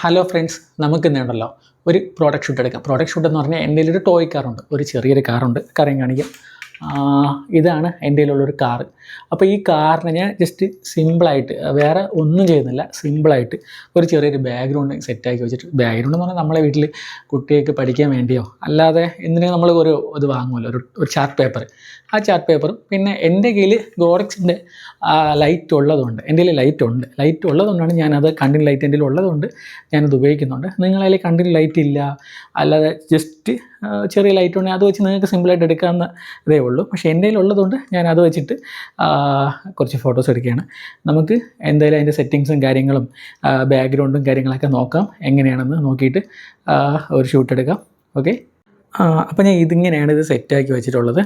Hello friends, നമുക്ക് ഇന്നുണ്ടല്ലോ ഒരു product shoot എടുക്കാം. പ്രോഡക്റ്റ് ഷൂട്ട് എന്ന് പറഞ്ഞാൽ എൻ്റെ കയ്യിലൊരു ടോയ് കാറുണ്ട്, ഒരു ചെറിയൊരു കാറുണ്ട്. കാര്യം കാണിക്കാം. ഇതാണ് എൻ്റെ കയ്യിലുള്ളൊരു കാറ്. അപ്പോൾ ഈ കാറിനെ ഞാൻ ജസ്റ്റ് സിമ്പിളായിട്ട് വേറെ ഒന്നും ചെയ്യുന്നില്ല, സിമ്പിളായിട്ട് ഒരു ചെറിയൊരു ബാക്ക്ഗ്രൗണ്ട് സെറ്റാക്കി വെച്ചിട്ട്, ബാക്ക്ഗ്രൗണ്ട് എന്ന് പറഞ്ഞാൽ നമ്മളെ വീട്ടിൽ കുട്ടികൾക്ക് പഠിക്കാൻ വേണ്ടിയോ അല്ലാതെ എന്തിനും നമ്മൾ ഒരു ഇത് വാങ്ങുമല്ലോ, ഒരു ചാർട്ട് പേപ്പർ. ആ ചാർട്ട് പേപ്പറും പിന്നെ എൻ്റെ കയ്യിൽ ഗോഡക്സിൻ്റെ ലൈറ്റ് ഉള്ളതുകൊണ്ട്, എൻ്റെ കയ്യിൽ ലൈറ്റ് ഉള്ളതുകൊണ്ടാണ് ഞാനത്, കണ്ടിന്യൂ ലൈറ്റ് എൻ്റെ കയ്യിൽ ഉള്ളതുകൊണ്ട് ഞാനത് ഉപയോഗിക്കുന്നുണ്ട്. നിങ്ങളതിൽ കണ്ടിന്യൂ ലൈറ്റ് ഇല്ല, അല്ലാതെ ജസ്റ്റ് ചെറിയ ലൈറ്റ് ഉണ്ടെങ്കിൽ അത് വെച്ച് നിങ്ങൾക്ക് സിമ്പിളായിട്ട് എടുക്കാവുന്ന ഇതേ ഉള്ളൂ. പക്ഷേ എൻ്റെ കയ്യിൽ ഉള്ളതുകൊണ്ട് ഞാൻ അത് വെച്ചിട്ട് കുറച്ച് ഫോട്ടോസ് എടുക്കുകയാണ്. നമുക്ക് എന്തായാലും അതിൻ്റെ സെറ്റിങ്സും കാര്യങ്ങളും ബാക്ക്ഗ്രൗണ്ടും കാര്യങ്ങളൊക്കെ നോക്കാം, എങ്ങനെയാണെന്ന് നോക്കിയിട്ട് ഒരു ഷൂട്ട് എടുക്കാം. ഓക്കെ, അപ്പോൾ ഞാൻ ഇതിങ്ങനെയാണ് ഇത് സെറ്റാക്കി വെച്ചിട്ടുള്ളത്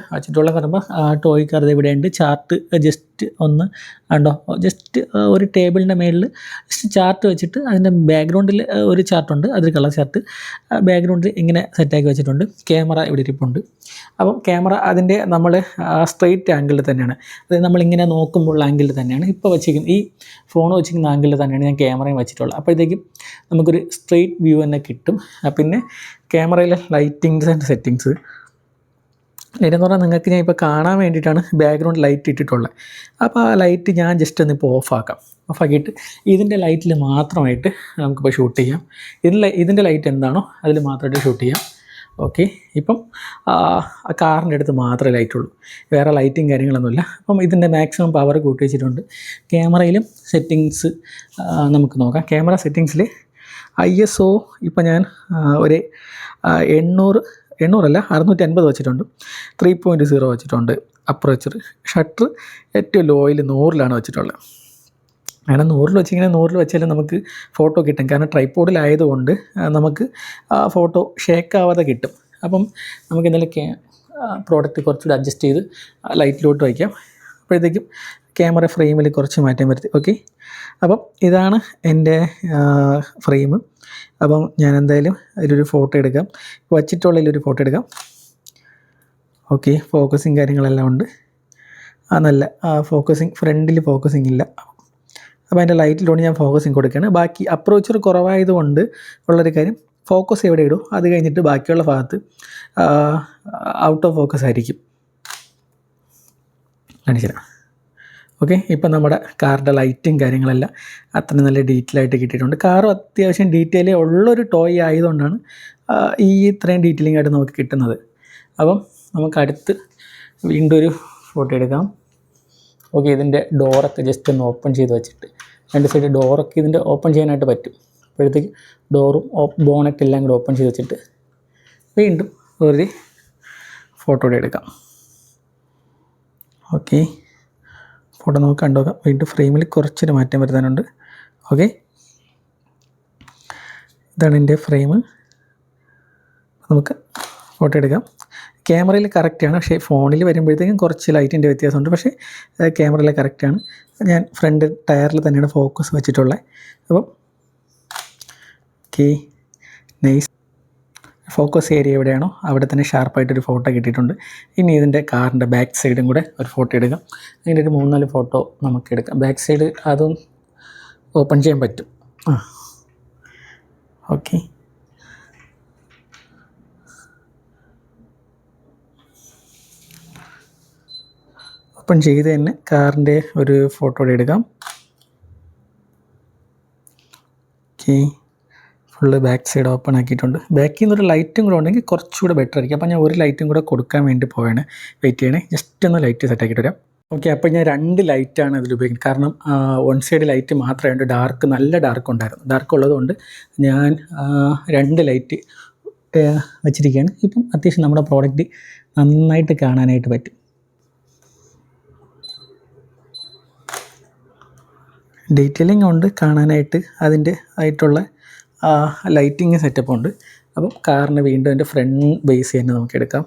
പറയുമ്പോൾ ടോയ് കാർ ഇവിടെയുണ്ട്. ചാർട്ട് ജസ്റ്റ് ഒന്ന് കണ്ടോ, ജസ്റ്റ് ഒരു ടേബിളിൻ്റെ മേളിൽ ജസ്റ്റ് ചാർട്ട് വെച്ചിട്ട് അതിൻ്റെ ബാക്ക്ഗ്രൗണ്ടിൽ ഒരു ചാർട്ടുണ്ട്, അതൊരു കളർ ചാർട്ട്. ബാക്ക്ഗ്രൗണ്ടിൽ ഇങ്ങനെ സെറ്റാക്കി വെച്ചിട്ടുണ്ട്. ക്യാമറ ഇവിടെ ഇരിപ്പുണ്ട്. അപ്പം ക്യാമറ അതിൻ്റെ നമ്മൾ സ്ട്രെയിറ്റ് ആംഗിളിൽ തന്നെയാണ്, അതായത് നമ്മളിങ്ങനെ നോക്കുമ്പോൾ ആംഗിളിൽ തന്നെയാണ് ഇപ്പോൾ വെച്ചിരിക്കുന്നത്. ഈ ഫോൺ വെച്ചിരിക്കുന്ന ആംഗിളിൽ തന്നെയാണ് ഞാൻ ക്യാമറയും വെച്ചിട്ടുള്ളത്. അപ്പോഴത്തേക്കും നമുക്കൊരു സ്ട്രെയിറ്റ് വ്യൂ തന്നെ കിട്ടും. പിന്നെ ക്യാമറയിലെ ലൈറ്റിങ്സ് ആൻഡ് സെറ്റിങ്സ് എന്ന് പറഞ്ഞാൽ നിങ്ങൾക്ക് ഞാൻ ഇപ്പോൾ കാണാൻ വേണ്ടിയിട്ടാണ് ബാക്ക്ഗ്രൗണ്ട് ലൈറ്റ് ഇട്ടിട്ടുള്ളത്. അപ്പോൾ ആ ലൈറ്റ് ഞാൻ ജസ്റ്റ് ഒന്ന് ഇപ്പോൾ ഓഫാക്കിയിട്ട് ഇതിൻ്റെ ലൈറ്റിൽ മാത്രമായിട്ട് നമുക്കിപ്പോൾ ഷൂട്ട് ചെയ്യാം. ഇതിൻ്റെ ലൈറ്റ് എന്താണോ അതിൽ മാത്രമായിട്ട് ഷൂട്ട് ചെയ്യാം. ഓക്കെ, ഇപ്പം ആ കാറിൻ്റെ അടുത്ത് മാത്രമേ ലൈറ്റുള്ളൂ, വേറെ ലൈറ്റും കാര്യങ്ങളൊന്നുമില്ല. അപ്പം ഇതിൻ്റെ മാക്സിമം പവർ കൂട്ടി വെച്ചിട്ടുണ്ട്. ക്യാമറയിലും സെറ്റിങ്സ് നമുക്ക് നോക്കാം. ക്യാമറ സെറ്റിങ്സിൽ ISO ഇപ്പം ഞാൻ ഒരു 650 വെച്ചിട്ടുണ്ട്. 3.0 വെച്ചിട്ടുണ്ട്. അപ്രോച്ചർ ഷട്ടർ ഏറ്റവും ലോയിൽ 100-ലാണ് വെച്ചിട്ടുള്ളത്. അങ്ങനെ 100 വെച്ചാലും നമുക്ക് ഫോട്ടോ കിട്ടും. കാരണം ട്രൈപോഡിലായതുകൊണ്ട് നമുക്ക് ഫോട്ടോ ഷേക്കാവാതെ കിട്ടും. അപ്പം നമുക്ക് എന്തെങ്കിലും പ്രോഡക്റ്റ് കുറച്ചുകൂടി അഡ്ജസ്റ്റ് ചെയ്ത് ലൈറ്റിലോട്ട് വയ്ക്കാം. അപ്പോഴത്തേക്കും ക്യാമറ ഫ്രെയിമിൽ കുറച്ച് മാറ്റം വരുത്തി. ഓക്കെ, അപ്പം ഇതാണ് എൻ്റെ ഫ്രെയിം. അപ്പം ഞാൻ എന്തായാലും അതിലൊരു ഫോട്ടോ എടുക്കാം, വച്ചിട്ടുള്ളതിലൊരു ഫോട്ടോ എടുക്കാം. ഓക്കെ, ഫോക്കസിങ് കാര്യങ്ങളെല്ലാം ഉണ്ട്. നല്ല ഫോക്കസിങ്, ഫ്രണ്ടിൽ ഫോക്കസിങ് ഇല്ല. അപ്പോൾ അതിൻ്റെ ലൈറ്റിലോട്ട് ഞാൻ ഫോക്കസിങ് കൊടുക്കുകയാണ്. ബാക്കി അപ്രോച്ചർ കുറവായതുകൊണ്ട് ഉള്ളൊരു കാര്യം, ഫോക്കസ് എവിടെ ഇടും, അത് കഴിഞ്ഞിട്ട് ബാക്കിയുള്ള ഭാഗത്ത് ഔട്ട് ഓഫ് ഫോക്കസ് ആയിരിക്കും. കാണിച്ചുതരാം. ഓക്കെ, ഇപ്പം നമ്മുടെ കാറിൻ്റെ ലൈറ്റും കാര്യങ്ങളെല്ലാം അത്ര നല്ല ഡീറ്റെയിൽ ആയിട്ട് കിട്ടിയിട്ടുണ്ട്. കാറും അത്യാവശ്യം ഡീറ്റെയിൽ ഉള്ളൊരു ടോയ് ആയതുകൊണ്ടാണ് ഇത്രയും ഡീറ്റെയിലിംഗ് ആയിട്ട് നമുക്ക് കിട്ടുന്നത്. അപ്പം നമുക്ക് അടുത്ത് വീണ്ടും ഒരു ഫോട്ടോ എടുക്കാം. ഓക്കെ, ഇതിൻ്റെ ഡോറൊക്കെ ജസ്റ്റ് ഒന്ന് ഓപ്പൺ ചെയ്ത് വെച്ചിട്ട്, രണ്ട് സൈഡ് ഡോറൊക്കെ ഇതിൻ്റെ ഓപ്പൺ ചെയ്യാനായിട്ട് പറ്റും. അപ്പോഴത്തേക്ക് ഡോറും ബോണറ്റ് എല്ലാം കൂടെ ഓപ്പൺ ചെയ്ത് വെച്ചിട്ട് വീണ്ടും ഒരു ഫോട്ടോ എടുക്കാം. ഓക്കെ, ഫോട്ടോ നമുക്ക് കണ്ടുനോക്കാം. വീണ്ടും ഫ്രെയിമിൽ കുറച്ചൊരു മാറ്റം വരുത്താനുണ്ട്. ഓക്കെ, ഇതാണ് എൻ്റെ ഫ്രെയിം. നമുക്ക് ഫോട്ടോ എടുക്കാം. ക്യാമറയിൽ കറക്റ്റാണ്, പക്ഷേ ഫോണിൽ വരുമ്പോഴത്തേക്കും കുറച്ച് ലൈറ്റിൻ്റെ വ്യത്യാസമുണ്ട്. പക്ഷേ ക്യാമറയിൽ കറക്റ്റാണ്. ഞാൻ ഫ്രണ്ട് ടയറിൽ തന്നെയാണ് ഫോക്കസ് വെച്ചിട്ടുള്ളത്. അപ്പം ഓക്കെ, നൈസ്. ഫോക്കസ് ഏരിയ എവിടെയാണോ അവിടെ തന്നെ ഷാർപ്പായിട്ടൊരു ഫോട്ടോ കിട്ടിയിട്ടുണ്ട്. ഇനി ഇതിൻ്റെ കാറിൻ്റെ ബാക്ക് സൈഡും കൂടെ ഒരു ഫോട്ടോ എടുക്കാം. അതിൻ്റെ ഒരു 3-4 ഫോട്ടോ നമുക്ക് എടുക്കാം. ബാക്ക് സൈഡ് അതും ഓപ്പൺ ചെയ്യാൻ പറ്റും. ഓക്കെ, ഓപ്പൺ ചെയ്ത് തന്നെ കാറിൻ്റെ ഒരു ഫോട്ടോ എടുക്കാം. Okay, full back side open ആക്കിയിട്ടുണ്ട്. ബാക്കിൽ നിന്നൊരു ലൈറ്റും കൂടെ ഉണ്ടെങ്കിൽ കുറച്ചുകൂടെ ബെറ്റർ ആയിരിക്കും. അപ്പോൾ ഞാൻ ഒരു ലൈറ്റും കൂടെ കൊടുക്കാൻ വേണ്ടി പോവാണ്. വെയിറ്റ് ചെയ്യണേ, ജസ്റ്റ് ഒന്ന് ലൈറ്റ് സെറ്റ് ആക്കിയിട്ട് വരാം. ഓക്കെ, അപ്പോൾ ഞാൻ 2 ലൈറ്റാണ് അതിൽ ഉപയോഗിക്കുന്നത്. കാരണം 1 സൈഡ് ലൈറ്റ് മാത്രമേ നല്ല ഡാർക്ക് ഉണ്ടായിരുന്നു. ഡാർക്ക് ഉള്ളതുകൊണ്ട് ഞാൻ 2 ലൈറ്റ് വെച്ചിരിക്കുകയാണ്. ഇപ്പം അത്യാവശ്യം നമ്മുടെ പ്രോഡക്റ്റ് നന്നായിട്ട് കാണാനായിട്ട് പറ്റും. ഡീറ്റെയിലിംഗ് ഉണ്ട് കാണാനായിട്ട്, അതിൻ്റെ ആയിട്ടുള്ള ലൈറ്റിങ് സെറ്റപ്പ് ഉണ്ട്. അപ്പം കാറിന് വീണ്ടും എൻ്റെ ഫ്രണ്ട് ബേസ് തന്നെ നമുക്ക് എടുക്കാം.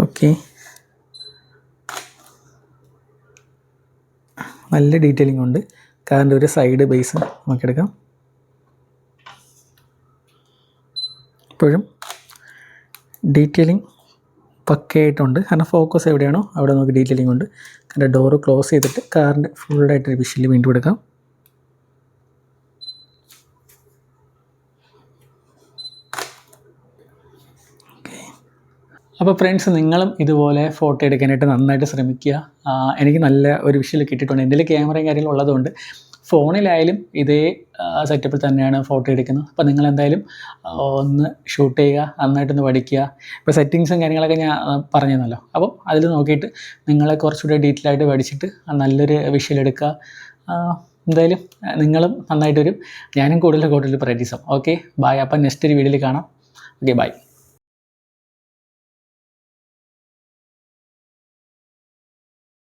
ഓക്കെ, നല്ല ഡീറ്റെയിലിംഗ് ഉണ്ട്. കാറിൻ്റെ ഒരു സൈഡ് ബേസ് നമുക്കെടുക്കാം. ഇപ്പോഴും ഡീറ്റെയിലിംഗ് പക്കയായിട്ടുണ്ട്. കാരണം ഫോക്കസ് എവിടെയാണോ അവിടെ നമുക്ക് ഡീറ്റെയിലിംഗ് ഉണ്ട്. കാരണം ഡോറ് ക്ലോസ് ചെയ്തിട്ട് കാറിൻ്റെ ഫുള്ളായിട്ടൊരു വിഷ്വൽ വീണ്ടും എടുക്കാം. അപ്പോൾ ഫ്രണ്ട്സ്, നിങ്ങളും ഇതുപോലെ ഫോട്ടോ എടുക്കാനായിട്ട് നന്നായിട്ട് ശ്രമിക്കുക. എനിക്ക് നല്ല ഒരു വിഷ്വൽ കിട്ടിയിട്ടുണ്ട്. എൻ്റെ ക്യാമറയും കാര്യങ്ങളും ഉള്ളതുകൊണ്ട് ഫോണിലായാലും ഇതേ സെറ്റപ്പിൽ തന്നെയാണ് ഫോട്ടോ എടുക്കുന്നത്. അപ്പോൾ നിങ്ങളെന്തായാലും ഒന്ന് ഷൂട്ട് ചെയ്യുക, നന്നായിട്ടൊന്ന് പഠിക്കുക. ഇപ്പോൾ സെറ്റിങ്സും കാര്യങ്ങളൊക്കെ ഞാൻ പറഞ്ഞു തന്നല്ലോ. അപ്പം അതിൽ നോക്കിയിട്ട് നിങ്ങളെ കുറച്ചുകൂടെ ഡീറ്റെയിൽ ആയിട്ട് പഠിച്ചിട്ട് നല്ലൊരു വിഷ്വൽ എടുക്കുക. എന്തായാലും നിങ്ങളും നന്നായിട്ട് വരും, ഞാനും കൂടുതൽ പ്രാക്ടീസ് ആവും. Okay, by. അപ്പം നെക്സ്റ്റ് ഒരു വീഡിയോയിൽ കാണാം. Okay, by.